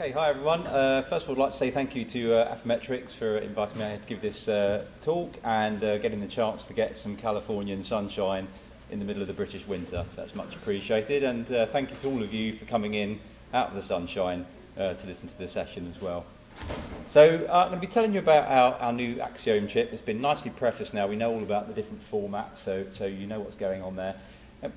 Okay, hi everyone. First of all, I'd like to say thank you to Affymetrix for inviting me to give this talk and getting the chance to get some Californian sunshine in the middle of the British winter. So that's much appreciated, and thank you to all of you for coming in out of the sunshine to listen to the session as well. So I'm going to be telling you about our new Axiom chip. It's been nicely prefaced now. We know all about the different formats, so you know what's going on there.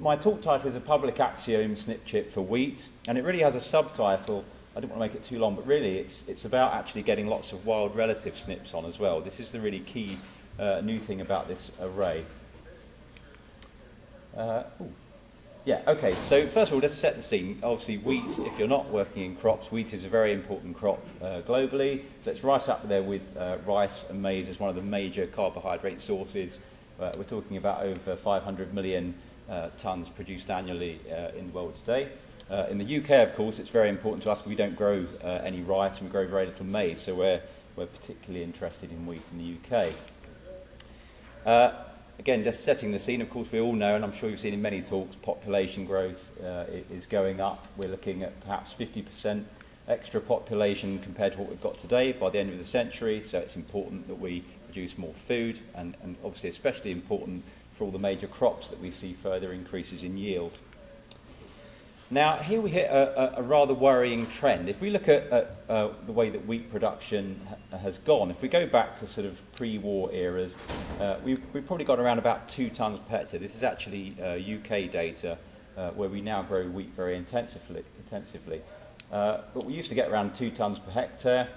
My talk title is a public Axiom SNP chip for wheat, and it really has a subtitle. I don't want to make it too long, but really it's about actually getting lots of wild relative SNPs on as well. This is the really key new thing about this array. Okay, so first of all, let's set the scene. Obviously, wheat, if you're not working in crops, wheat is a very important crop globally. So it's right up there with rice and maize as one of the major carbohydrate sources. We're talking about over 500 million tonnes produced annually in the world today. In the UK, of course, it's very important to us because we don't grow any rice and we grow very little maize, so we're particularly interested in wheat in the UK. Again, just setting the scene, of course, we all know, and I'm sure you've seen in many talks, population growth is going up. We're looking at perhaps 50% extra population compared to what we've got today by the end of the century, so it's important that we produce more food, and obviously especially important for all the major crops that we see further increases in yield. Now, here we hit a rather worrying trend. If we look at the way that wheat production has gone, if we go back to sort of pre-war eras, we've probably got around about 2 tonnes per hectare. This is actually UK data, where we now grow wheat very intensively. But we used to get around 2 tonnes per hectare.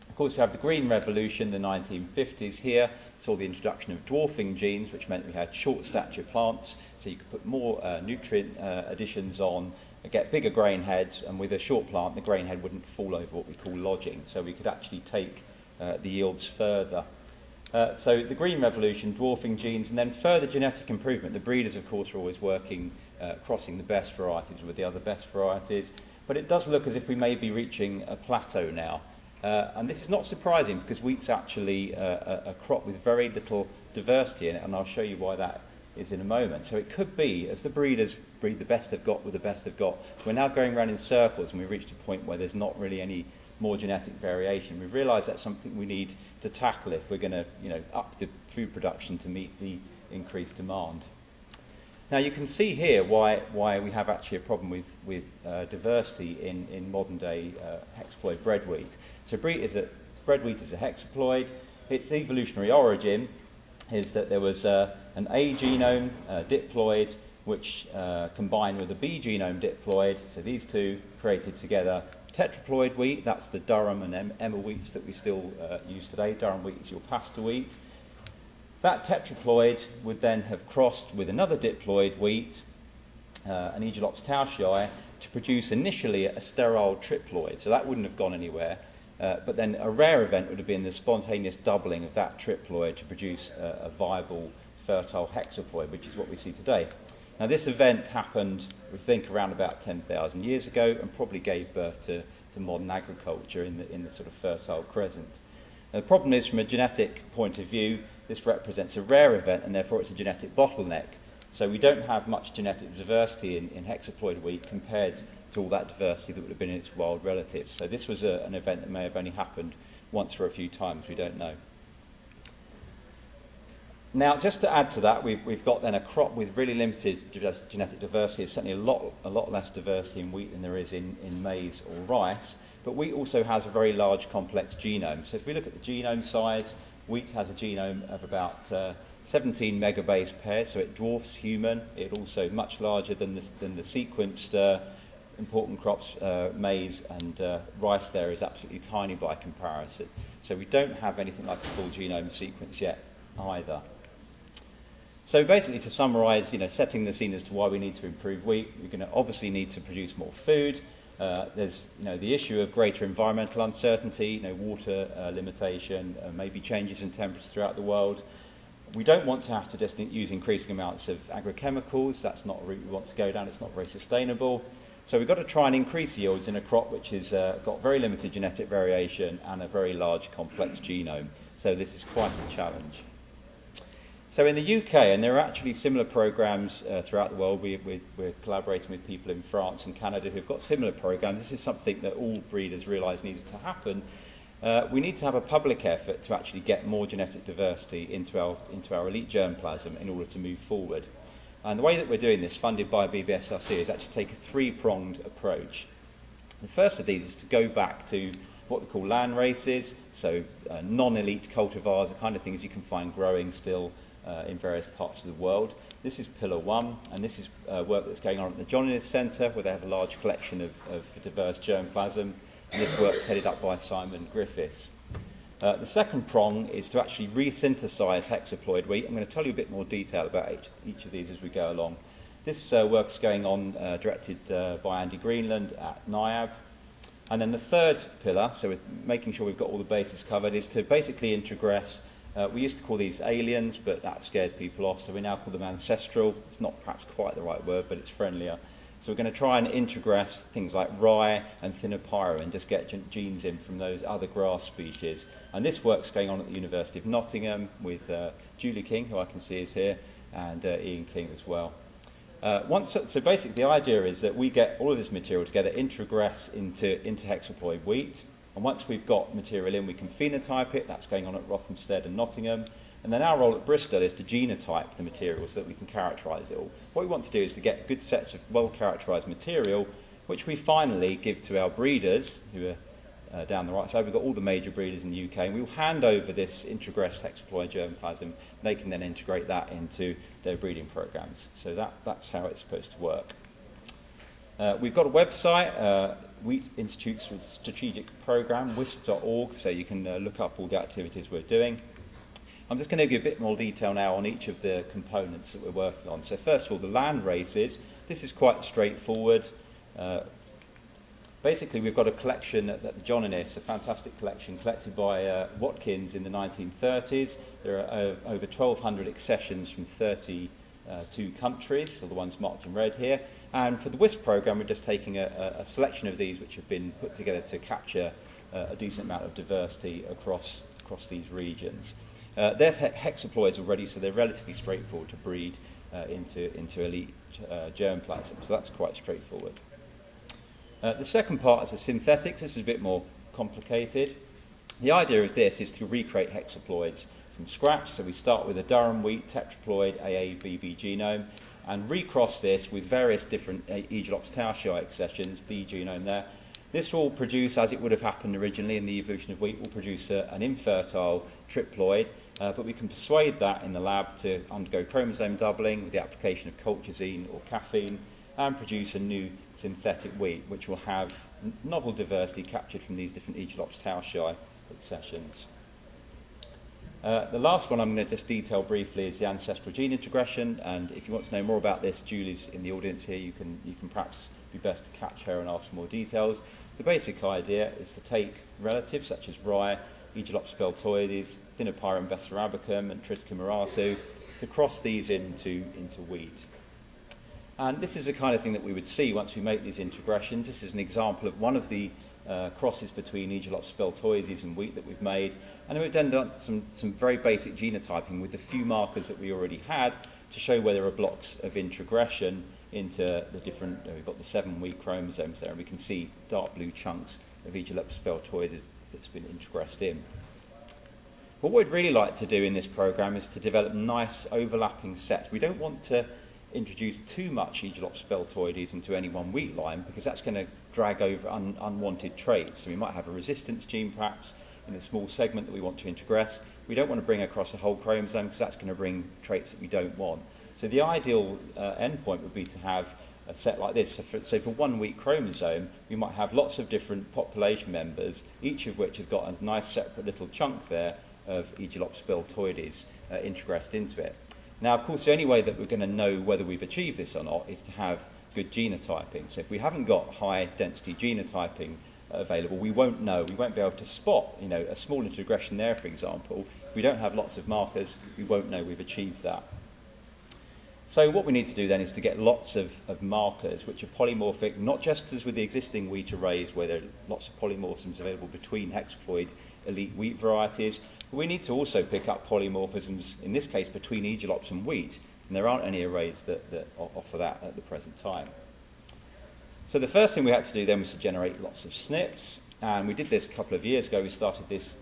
Of course, we have the Green Revolution, the 1950s here, saw the introduction of dwarfing genes, which meant we had short stature plants, so you could put more nutrient additions on, get bigger grain heads, and with a short plant, the grain head wouldn't fall over what we call lodging, so we could actually take the yields further. So the Green Revolution, dwarfing genes, and then further genetic improvement. The breeders, of course, are always working, crossing the best varieties with the other best varieties, but it does look as if we may be reaching a plateau now. And this is not surprising because wheat's actually a crop with very little diversity in it, and I'll show you why that is in a moment. So it could be, as the breeders breed the best they've got with the best they've got, we're now going around in circles and we've reached a point where there's not really any more genetic variation. We've realised that's something we need to tackle if we're going to, up the food production to meet the increased demand. Now you can see here why we have actually a problem with diversity in modern day hexaploid bread wheat. So bread wheat is a hexaploid. Its evolutionary origin is that there was an A genome diploid which combined with a B genome diploid, so these two created together tetraploid wheat. That's the Durham and Emma wheats that we still use today. Durham wheat is your pasta wheat. That tetraploid would then have crossed with another diploid wheat, an Aegilops tauschii, to produce initially a sterile triploid, so that wouldn't have gone anywhere. But then a rare event would have been the spontaneous doubling of that triploid to produce a viable, fertile hexaploid, which is what we see today. Now this event happened, we think, around about 10,000 years ago and probably gave birth to modern agriculture in the sort of fertile crescent. Now, the problem is, from a genetic point of view, this represents a rare event and therefore it's a genetic bottleneck. So we don't have much genetic diversity in hexaploid wheat compared to all that diversity that would have been in its wild relatives. So this was an event that may have only happened once or a few times, we don't know. Now, just to add to that, we've got then a crop with really limited genetic diversity. There's certainly a lot less diversity in wheat than there is in maize or rice, but wheat also has a very large complex genome. So if we look at the genome size, wheat has a genome of about 17 megabase pairs, so it dwarfs human. It's also much larger than the sequenced important crops, maize and rice. There is absolutely tiny by comparison. So we don't have anything like a full genome sequence yet either. So basically, to summarise, setting the scene as to why we need to improve wheat, we're going to obviously need to produce more food. There's the issue of greater environmental uncertainty, water limitation, maybe changes in temperature throughout the world. We don't want to have to just use increasing amounts of agrochemicals. That's not a route we want to go down. It's not very sustainable. So we've got to try and increase yields in a crop which has got very limited genetic variation and a very large complex genome. So this is quite a challenge. So in the UK, and there are actually similar programs throughout the world, we're collaborating with people in France and Canada who've got similar programs. This is something that all breeders realise needs to happen. We need to have a public effort to actually get more genetic diversity into our elite germplasm in order to move forward. And the way that we're doing this, funded by BBSRC, is actually take a three-pronged approach. The first of these is to go back to what we call land races, so non-elite cultivars, the kind of things you can find growing still in various parts of the world. This is pillar one, and this is work that's going on at the Genotyping Centre, where they have a large collection of diverse germplasm, and this work's headed up by Simon Griffiths. The second prong is to actually resynthesize hexaploid wheat. I'm going to tell you a bit more detail about each of these as we go along. This work's going on, directed by Andy Greenland at NIAB. And then the third pillar, so we're making sure we've got all the bases covered, is to basically introgress. We used to call these aliens, but that scares people off, so we now call them ancestral. It's not perhaps quite the right word, but it's friendlier. So we're going to try and introgress things like rye and thinopyra and just get genes in from those other grass species. And this work's going on at the University of Nottingham with Julie King, who I can see is here, and Ian King as well. So basically the idea is that we get all of this material together, introgress into hexaploid wheat, and once we've got material in, we can phenotype it. That's going on at Rothamsted and Nottingham. And then our role at Bristol is to genotype the material so that we can characterise it all. What we want to do is to get good sets of well-characterised material, which we finally give to our breeders, who are down the right side. We've got all the major breeders in the UK, and we'll hand over this introgressed hexaploid germplasm. They can then integrate that into their breeding programmes. So that's how it's supposed to work. We've got a website, Wheat Institute's strategic programme, wisp.org, so you can look up all the activities we're doing. I'm just going to give you a bit more detail now on each of the components that we're working on. So first of all, the land races. This is quite straightforward. Basically, we've got a collection at the Johnnis, a fantastic collection collected by Watkins in the 1930s. There are over 1,200 accessions from 32 countries, so the ones marked in red here. And for the WISP programme, we're just taking a selection of these which have been put together to capture a decent amount of diversity across these regions. They're hexaploids already, so they're relatively straightforward to breed into elite germplasm, so that's quite straightforward. The second part is the synthetics. This is a bit more complicated. The idea of this is to recreate hexaploids from scratch, so we start with a Durham wheat tetraploid AABB genome and recross this with various different Aegilops tauschi accessions, the genome there. This will produce, as it would have happened originally in the evolution of wheat, will produce an infertile triploid, but we can persuade that in the lab to undergo chromosome doubling with the application of colchicine or caffeine and produce a new synthetic wheat, which will have novel diversity captured from these different Aegilops tauschi accessions. The last one I'm going to just detail briefly is the ancestral gene introgression, and if you want to know more about this, Julie's in the audience here. You can perhaps be best to catch her and ask more details. The basic idea is to take relatives such as rye, Aegilops speltoides, Thinopyrum bessarabicum and Triticum auratu, to cross these into wheat. And this is the kind of thing that we would see once we make these introgressions. This is an example of one of the crosses between Aegilops speltoides and wheat that we've made. And then we've done some very basic genotyping with the few markers that we already had to show where there are blocks of introgression into the different, we've got the 7 wheat chromosomes there, and we can see dark blue chunks of Aegilops speltoides that's been introgressed in. What we'd really like to do in this program is to develop nice overlapping sets. We don't want to introduce too much Aegilops speltoides into any one wheat line, because that's going to drag over unwanted traits. So we might have a resistance gene perhaps in a small segment that we want to introgress. We don't want to bring across a whole chromosome, because that's going to bring traits that we don't want. So the ideal endpoint would be to have a set like this. So for 1 wheat chromosome, we might have lots of different population members, each of which has got a nice separate little chunk there of Aegilops speltoides introgressed into it. Now, of course, the only way that we're going to know whether we've achieved this or not is to have good genotyping. So if we haven't got high density genotyping available, we won't know. We won't be able to spot, a small introgression there, for example. If we don't have lots of markers, we won't know we've achieved that. So what we need to do then is to get lots of markers which are polymorphic, not just as with the existing wheat arrays where there are lots of polymorphisms available between hexaploid elite wheat varieties, but we need to also pick up polymorphisms, in this case between aegilops and wheat, and there aren't any arrays that offer that at the present time. So the first thing we had to do then was to generate lots of SNPs, and we did this a couple of years ago. We started this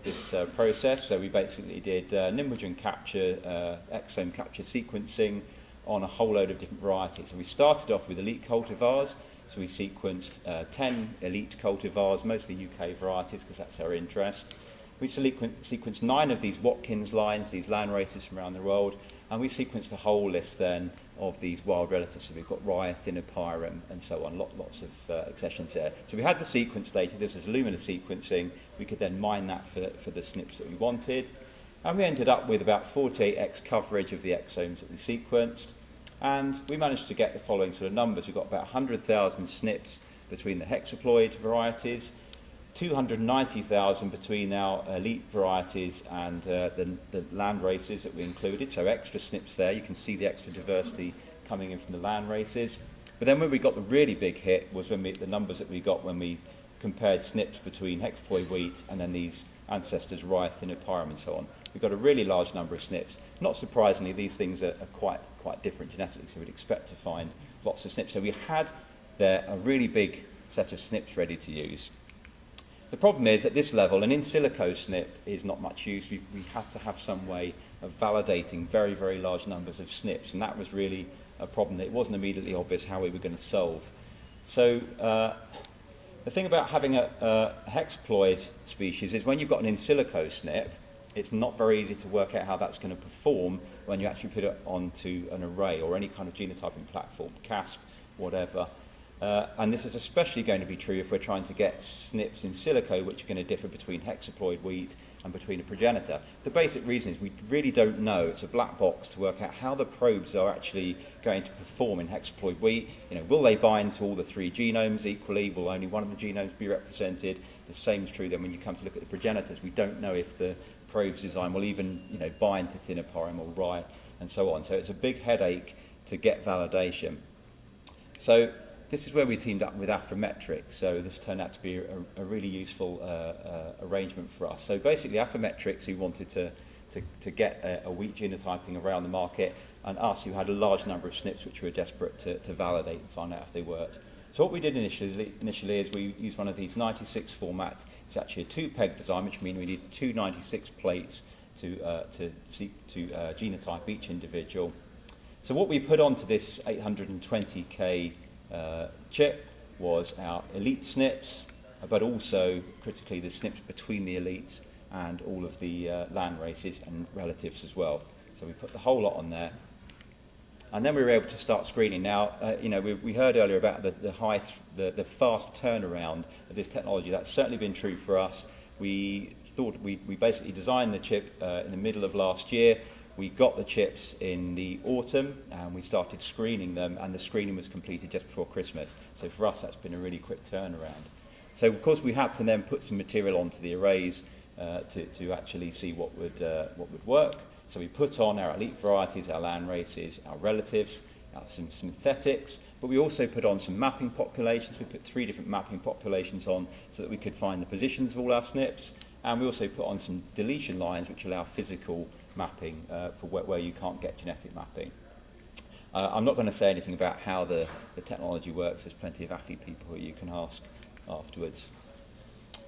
process, so we basically did Nimbogen capture, exome capture sequencing on a whole load of different varieties. So we started off with elite cultivars, so we sequenced 10 elite cultivars, mostly UK varieties because that's our interest. We sequenced 9 of these Watkins lines, these land races from around the world, and we sequenced a whole list then of these wild relatives. So we've got rye, thinopyrum, and so on, lots of accessions there. So we had the sequence data. This is Illumina sequencing. We could then mine that for the SNPs that we wanted. And we ended up with about 48x coverage of the exomes that we sequenced. And we managed to get the following sort of numbers. We've got about 100,000 SNPs between the hexaploid varieties, 290,000 between our elite varieties and the land races that we included, so extra SNPs there. You can see the extra diversity coming in from the land races. But then when we got the really big hit was when the numbers that we got when we compared SNPs between hexaploid wheat and then these ancestors, rye, thinopyrum, and so on. We got a really large number of SNPs. Not surprisingly, these things are quite different genetically, so we'd expect to find lots of SNPs. So we had there a really big set of SNPs ready to use. The problem is, at this level, an in silico SNP is not much use. We had to have some way of validating very, very large numbers of SNPs, and that was really a problem that it wasn't immediately obvious how we were going to solve. So the thing about having a hexaploid species is when you've got an in silico SNP, it's not very easy to work out how that's going to perform when you actually put it onto an array or any kind of genotyping platform, CASP, whatever. And this is especially going to be true if we're trying to get SNPs in silico, which are going to differ between hexaploid wheat and between a progenitor. The basic reason is we really don't know. It's a black box to work out how the probes are actually going to perform in hexaploid wheat. You know, will they bind to all the 3 genomes equally? Will only one of the genomes be represented? The same is true then when you come to look at the progenitors. We don't know if the probes design will even bind to thinopyrum or rye and so on. So it's a big headache to get validation. So this is where we teamed up with Affymetrix. So this turned out to be a really useful arrangement for us. So basically Affymetrix, who wanted to get a wheat genotyping around the market, and us, who had a large number of SNPs which we were desperate to validate and find out if they worked. So what we did initially is we used one of these 96 formats. It's actually a 2-peg design, which means we need 2 96 plates to genotype each individual. So what we put onto this 820K chip was our elite SNPs, but also critically the SNPs between the elites and all of the land races and relatives as well. So we put the whole lot on there. And then we were able to start screening. Now, we heard earlier about the fast turnaround of this technology. That's certainly been true for us. We basically designed the chip in the middle of last year. We got the chips in the autumn, and we started screening them, and the screening was completed just before Christmas. So for us, that's been a really quick turnaround. So of course, we had to then put some material onto the arrays to actually see what would work. So we put on our elite varieties, our land races, our relatives, some synthetics, but we also put on some mapping populations. We put 3 different mapping populations on so that we could find the positions of all our SNPs, and we also put on some deletion lines which allow physical mapping for where you can't get genetic mapping. I'm not going to say anything about how the technology works. There's plenty of Affy people who you can ask afterwards.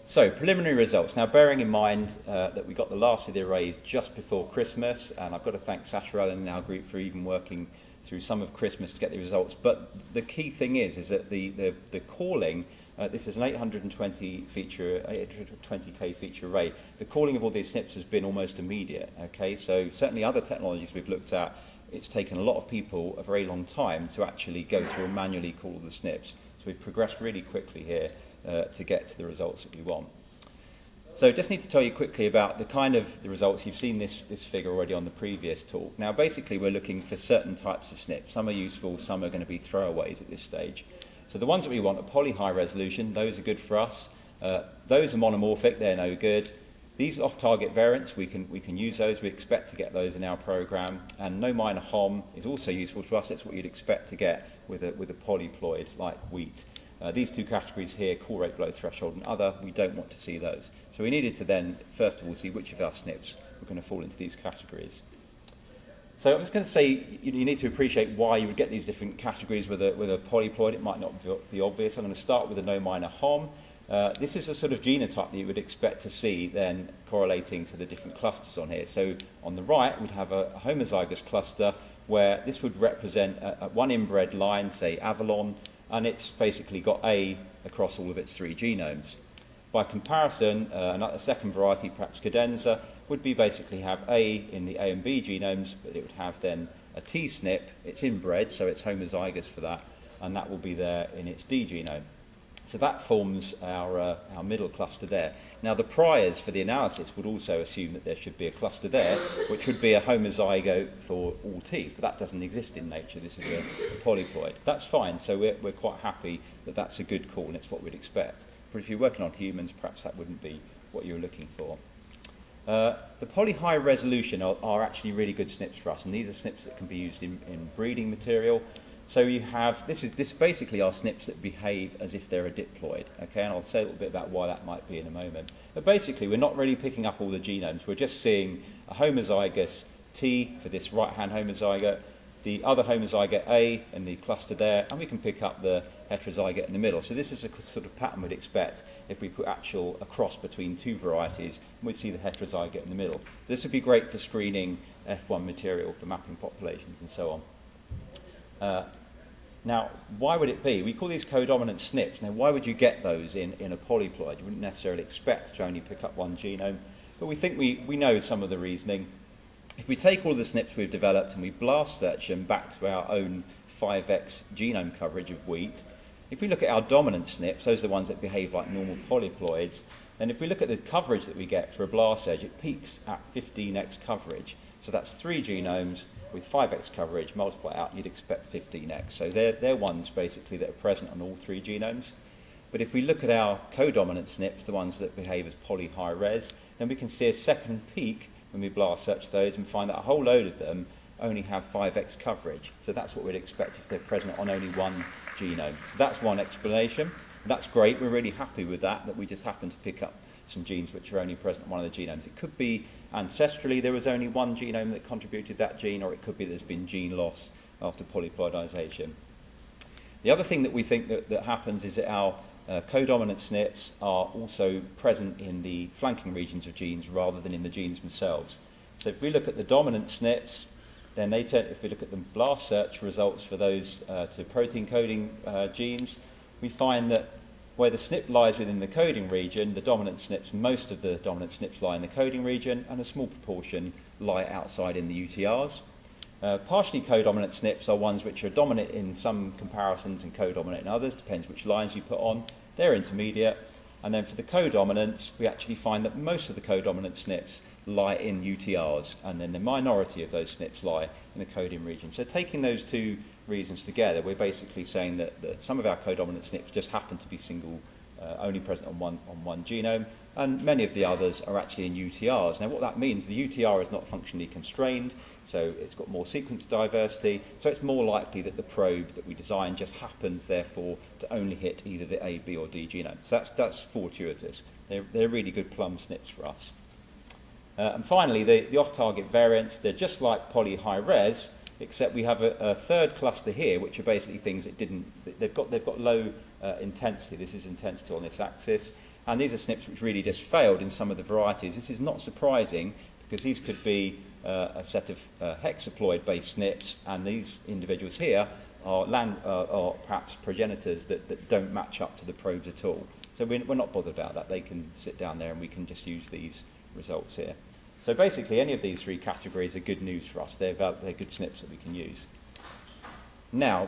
So, preliminary results. Now, bearing in mind that we got the last of the arrays just before Christmas, and I've got to thank Sasha Allen in our group for even working through some of Christmas to get the results. But the key thing is that the calling, this is an 820K feature array. The calling of all these SNPs has been almost immediate. Okay, so certainly other technologies we've looked at, it's taken a lot of people a very long time to actually go through and manually call the SNPs. So we've progressed really quickly here to get to the results that we want. So just need to tell you quickly about the results. You've seen this figure already on the previous talk. Now basically we're looking for certain types of SNPs. Some are useful, some are going to be throwaways at this stage. So the ones that we want are poly high resolution. Those are good for us. Those are monomorphic, they're no good. These off-target variants, we can use those. We expect to get those in our program. And no minor hom is also useful to us. That's what you'd expect to get with a polyploid like wheat. These two categories here, core rate below threshold and other, we don't want to see those. So we needed to then, first of all, see which of our SNPs were going to fall into these categories. So I'm just going to say you need to appreciate why you would get these different categories with a polyploid. It might not be obvious. I'm going to start with a no minor hom. This is a sort of genotype that you would expect to see then correlating to the different clusters on here. So on the right, we'd have a homozygous cluster where this would represent one inbred line, say Avalon, and it's basically got A across all of its 3 genomes. By comparison, a second variety, perhaps cadenza, would be basically have A in the A and B genomes, but it would have then a T SNP. It's inbred, so it's homozygous for that, and that will be there in its D genome. So that forms our middle cluster there. Now the priors for the analysis would also assume that there should be a cluster there, which would be a homozygote for all T's, but that doesn't exist in nature. This is a polyploid. That's fine, so we're quite happy that that's a good call and it's what we'd expect. But if you're working on humans, perhaps that wouldn't be what you're looking for. The poly high resolution are actually really good SNPs for us, and these are SNPs that can be used in breeding material. So you have, this basically are SNPs that behave as if they're a diploid, okay, and I'll say a little bit about why that might be in a moment. But basically we're not really picking up all the genomes, we're just seeing a homozygous T for this right-hand homozygote, the other homozygote A in the cluster there, and we can pick up the heterozygote in the middle. So this is a sort of pattern we'd expect if we put a cross between 2 varieties, and we'd see the heterozygote in the middle. So this would be great for screening F1 material for mapping populations and so on. Now, why would it be? We call these codominant SNPs. Now, why would you get those in a polyploid? You wouldn't necessarily expect to only pick up one genome, but we think we know some of the reasoning. If we take all the SNPs we've developed and we blast search them back to our own 5x genome coverage of wheat, if we look at our dominant SNPs, those are the ones that behave like normal polyploids, then if we look at the coverage that we get for a blast search, it peaks at 15x coverage. So that's 3 genomes with 5x coverage, multiply out, you'd expect 15x. So they're ones basically that are present on all 3 genomes. But if we look at our codominant SNPs, the ones that behave as poly high res, then we can see a second peak when we blast search those and find that a whole load of them only have 5x coverage. So that's what we'd expect if they're present on only one genome. So that's one explanation. That's great, we're really happy with that we just happen to pick up some genes which are only present on one of the genomes. It could be ancestrally there was only one genome that contributed that gene, or it could be there's been gene loss after polyploidization. The other thing that we think that happens is that our codominant SNPs are also present in the flanking regions of genes rather than in the genes themselves. So if we look at the dominant SNPs, then they tend, if we look at the blast search results for those to protein coding genes, we find that where the SNP lies within the coding region, the dominant SNPs, most of the dominant SNPs lie in the coding region, and a small proportion lie outside in the UTRs. Partially codominant SNPs are ones which are dominant in some comparisons and codominant in others, depends which lines you put on. They're intermediate. And then for the codominants, we actually find that most of the codominant SNPs lie in UTRs, and then the minority of those SNPs lie in the coding region. So taking those two reasons together, we're basically saying that some of our codominant SNPs just happen to be only present on one genome, and many of the others are actually in UTRs. Now what that means, the UTR is not functionally constrained, so it's got more sequence diversity, so it's more likely that the probe that we design just happens, therefore, to only hit either the A, B or D genome. So that's fortuitous. They're really good plum SNPs for us. And finally, the off-target variants, they're just like poly high res, except we have a third cluster here, which are basically things that they've got low intensity. This is intensity on this axis. And these are SNPs which really just failed in some of the varieties. This is not surprising because these could be a set of hexaploid-based SNPs, and these individuals here are perhaps progenitors that don't match up to the probes at all. So we're not bothered about that. They can sit down there and we can just use these results here. So basically any of these 3 categories are good news for us. They're good SNPs that we can use. Now,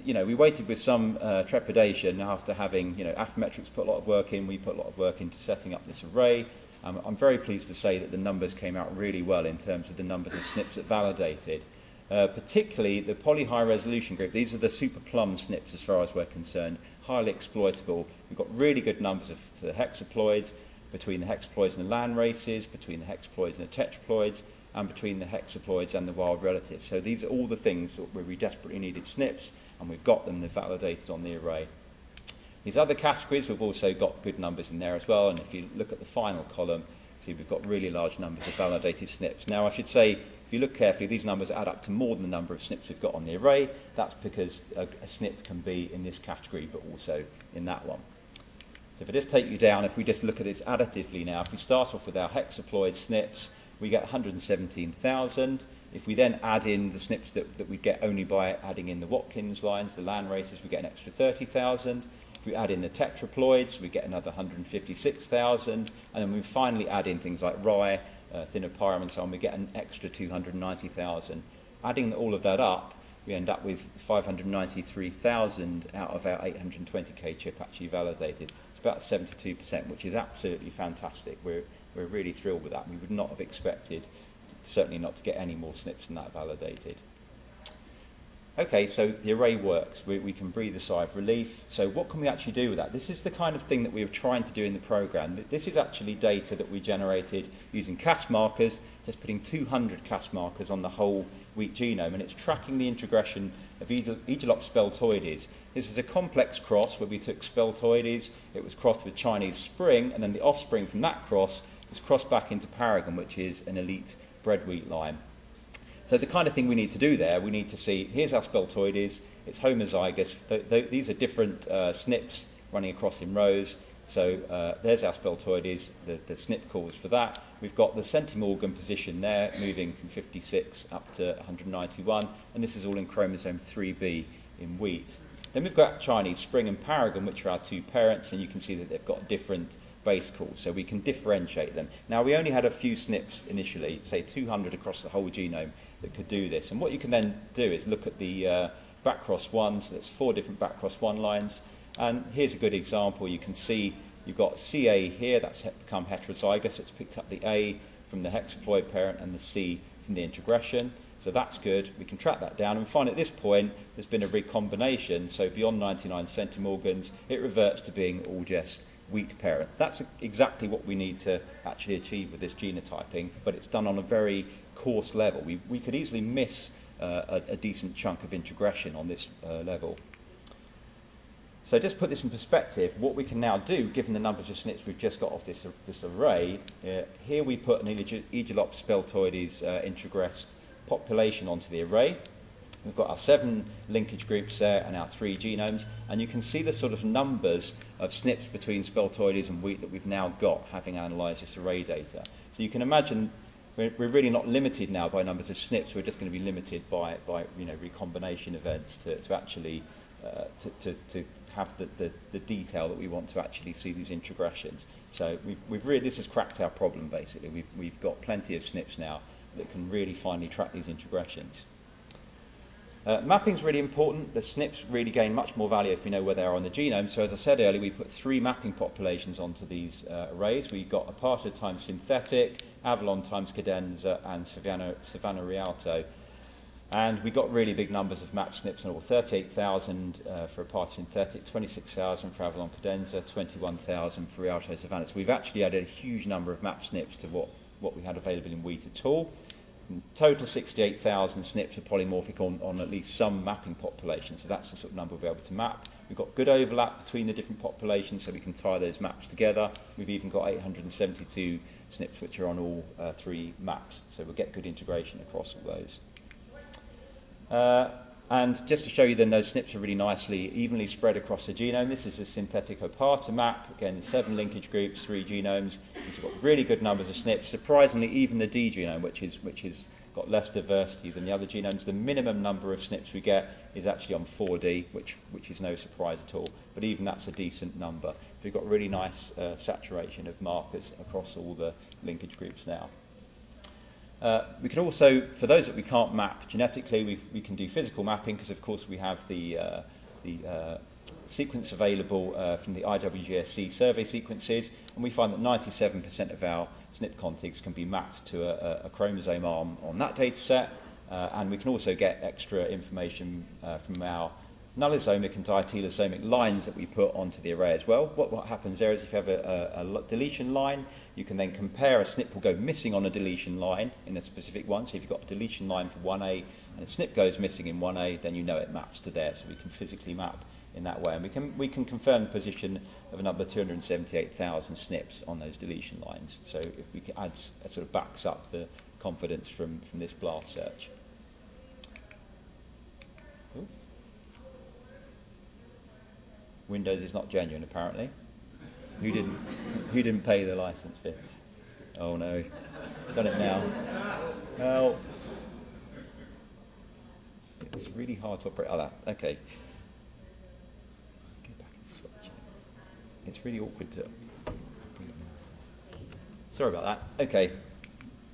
we waited with some trepidation after having, Affymetrix put a lot of work in, we put a lot of work into setting up this array. I'm very pleased to say that the numbers came out really well in terms of the numbers of SNPs that validated. Particularly the poly high resolution group. These are the super plum SNPs as far as we're concerned, highly exploitable. We've got really good numbers for the hexaploids, between the hexaploids and the land races, between the hexaploids and the tetraploids, and between the hexaploids and the wild relatives. So these are all the things where we desperately needed SNPs, and we've got them, they're validated on the array. These other categories, we've also got good numbers in there as well, and if you look at the final column, see we've got really large numbers of validated SNPs. Now I should say, if you look carefully, these numbers add up to more than the number of SNPs we've got on the array. That's because a SNP can be in this category, but also in that one. So if I just take you down, if we just look at this additively now, if we start off with our hexaploid SNPs, we get 117,000. If we then add in the SNPs that we get only by adding in the Watkins lines, the land races, we get an extra 30,000. If we add in the tetraploids, we get another 156,000. And then we finally add in things like rye, thinopyrum and so on, we get an extra 290,000. Adding all of that up, we end up with 593,000 out of our 820k chip actually validated. It's about 72%, which is absolutely fantastic. We're really thrilled with that. We would not have expected, certainly not to get any more SNPs than that validated. Okay, so the array works. We can breathe a sigh of relief. So what can we actually do with that? This is the kind of thing that we were trying to do in the program. This is actually data that we generated using Cas markers, just putting 200 Cas markers on the whole wheat genome, and it's tracking the introgression of Aegilops speltoides. This is a complex cross where we took speltoides, it was crossed with Chinese spring, and then the offspring from that cross was crossed back into Paragon, which is an elite bred wheat line. So the kind of thing we need to do there, we need to see, here's our speltoides, it's homozygous, these are different SNPs running across in rows. So there's our speltoides, the SNP calls for that. We've got the centimorgan position there, moving from 56 up to 191, and this is all in chromosome 3b in wheat. Then we've got Chinese spring and Paragon, which are our two parents, and you can see that they've got different base calls, so we can differentiate them. Now, we only had a few SNPs initially, say 200 across the whole genome, that could do this. And what you can then do is look at the backcross ones. There's 4 different backcross 1 lines. And here's a good example. You can see you've got CA here, that's become heterozygous. It's picked up the A from the hexaploid parent and the C from the introgression. So that's good. We can track that down and find at this point there's been a recombination. So beyond 99 centimorgans, it reverts to being all just wheat parents. That's exactly what we need to actually achieve with this genotyping, but it's done on a very coarse level. We could easily miss a decent chunk of introgression on this level. So just put this in perspective, what we can now do, given the numbers of SNPs we've just got off this array, here we put an Aegilops speltoides introgressed population onto the array. We've got our 7 linkage groups there and our 3 genomes, and you can see the sort of numbers of SNPs between speltoides and wheat that we've now got, having analysed this array data. So you can imagine we're really not limited now by numbers of SNPs. We're just going to be limited by recombination events to actually to have the detail that we want to actually see these introgressions. So this has cracked our problem basically. We've got plenty of SNPs now that can really finally track these introgressions. Mapping is really important. The SNPs really gain much more value if we know where they are on the genome. So as I said earlier, we put 3 mapping populations onto these arrays. We got Aparta times synthetic, Avalon times cadenza, and Savannah Rialto. And we got really big numbers of mapped SNPs and all. 38,000 for Aparta synthetic, 26,000 for Avalon cadenza, 21,000 for Rialto Savannah. So we've actually added a huge number of mapped SNPs to what we had available in wheat at all. In total 68,000 SNPs are polymorphic on at least some mapping population, so that's the sort of number we'll be able to map. We've got good overlap between the different populations, so we can tie those maps together. We've even got 872 SNPs which are on all 3 maps, so we'll get good integration across all those. And just to show you then, those SNPs are really nicely evenly spread across the genome. This is a synthetic Aparta map. Again, 7 linkage groups, 3 genomes. These have got really good numbers of SNPs. Surprisingly, even the D genome, which is got less diversity than the other genomes, the minimum number of SNPs we get is actually on 4D, which is no surprise at all. But even that's a decent number. So we've got really nice saturation of markers across all the linkage groups now. We can also, for those that we can't map genetically, we can do physical mapping, because of course we have the sequence available from the IWGSC survey sequences, and we find that 97% of our SNP contigs can be mapped to a chromosome arm on that data set, and we can also get extra information from our nullisomic and diatelosomic lines that we put onto the array as well. What happens there is if you have a deletion line, you can then compare. A SNP will go missing on a deletion line in a specific one. So if you've got a deletion line for 1A and a SNP goes missing in 1A, then you know it maps to there. So we can physically map in that way. And we can confirm the position of another 278,000 SNPs on those deletion lines. So if we can add, that sort of backs up the confidence from this blast search. Ooh. Windows is not genuine, apparently. Who didn't pay the license fee? Oh no, done it now. Well, it's really hard to operate like that. Okay. Go back and switch. It's really awkward to. Sorry about that. Okay.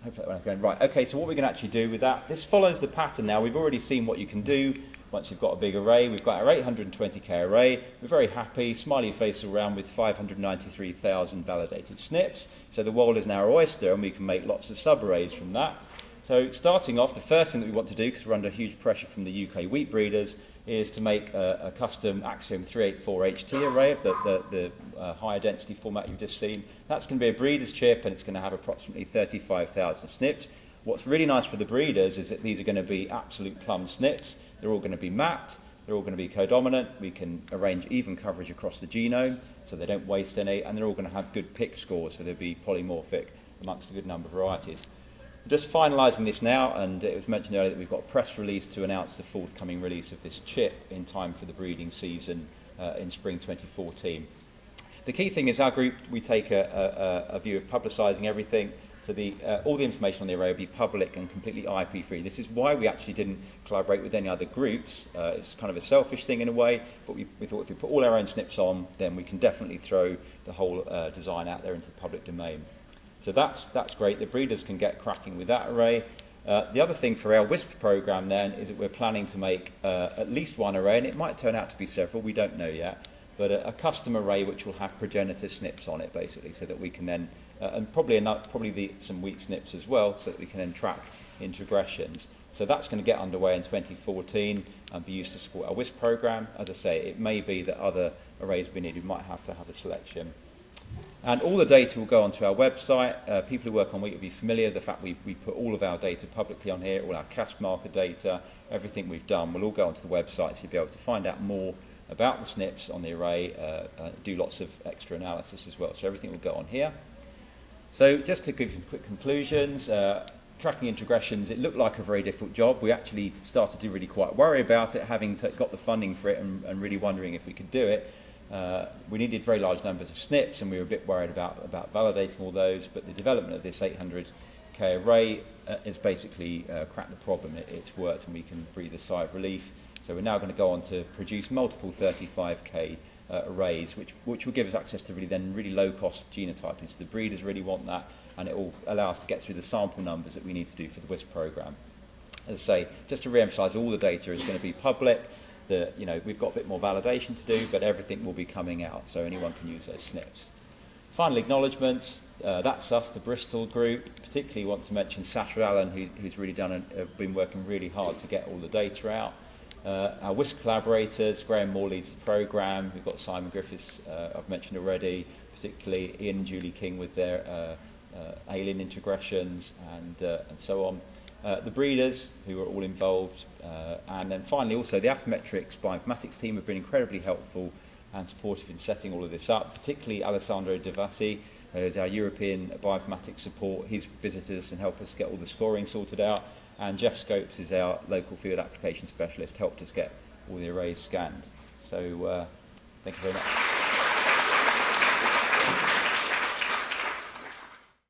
Hopefully that went going right. Okay, so what we're going to actually do with that, this follows the pattern now. We've already seen what you can do once you've got a big array. We've got our 820k array. We're very happy, smiley face around with 593,000 validated SNPs. So the world is now our oyster and we can make lots of subarrays from that. So starting off, the first thing that we want to do, because we're under huge pressure from the UK wheat breeders, is to make a custom Axiom 384HT array of the higher density format you've just seen. That's going to be a breeder's chip and it's going to have approximately 35,000 SNPs. What's really nice for the breeders is that these are going to be absolute plumb SNPs. They're all going to be mapped, they're all going to be codominant, we can arrange even coverage across the genome so they don't waste any, and they're all going to have good pick scores, so they'll be polymorphic amongst a good number of varieties. We're just finalising this now, and it was mentioned earlier that we've got a press release to announce the forthcoming release of this chip in time for the breeding season in spring 2014. The key thing is our group, we take a view of publicising everything. So all the information on the array will be public and completely IP free. This is why we actually didn't collaborate with any other groups. It's kind of a selfish thing in a way, but we thought if we put all our own SNPs on, then we can definitely throw the whole design out there into the public domain. So that's great. The breeders can get cracking with that array. The other thing for our WISP program then is that we're planning to make at least one array, and it might turn out to be several, we don't know yet, but a custom array which will have progenitor SNPs on it basically, so that we can then and probably some wheat SNPs as well, so that we can then track introgressions. So that's going to get underway in 2014 and be used to support our WISP program. As I say, it may be that other arrays we need, we might have to have a selection. And all the data will go onto our website. People who work on wheat will be familiar with the fact we put all of our data publicly on here, all our caste marker data, everything we've done will all go onto the website, so you'll be able to find out more about the SNPs on the array, do lots of extra analysis as well. So everything will go on here. So just to give you quick conclusions, tracking introgressions, it looked like a very difficult job. We actually started to really quite worry about it, having got the funding for it and really wondering if we could do it. We needed very large numbers of SNPs and we were a bit worried about validating all those, but the development of this 800k array has basically cracked the problem. It's worked and we can breathe a sigh of relief. So we're now going to go on to produce multiple 35k arrays, which will give us access to really low-cost genotyping. So the breeders really want that, and it will allow us to get through the sample numbers that we need to do for the WISP program. As I say, just to re-emphasise, all the data is going to be public. We've got a bit more validation to do, but everything will be coming out, so anyone can use those SNPs. Finally, acknowledgements. That's us, the Bristol group. Particularly want to mention Sasha Allen, who's really been working really hard to get all the data out. Our WISP collaborators, Graham Moore leads the programme, we've got Simon Griffiths, I've mentioned already, particularly Ian and Julie King with their alien introgressions and so on. The breeders, who are all involved, and then finally also the Affymetrix bioinformatics team have been incredibly helpful and supportive in setting all of this up, particularly Alessandro Devassi, who is our European bioinformatics support. He's visited us and helped us get all the scoring sorted out. And Jeff Scopes is our local field application specialist, helped us get all the arrays scanned. So thank you very much.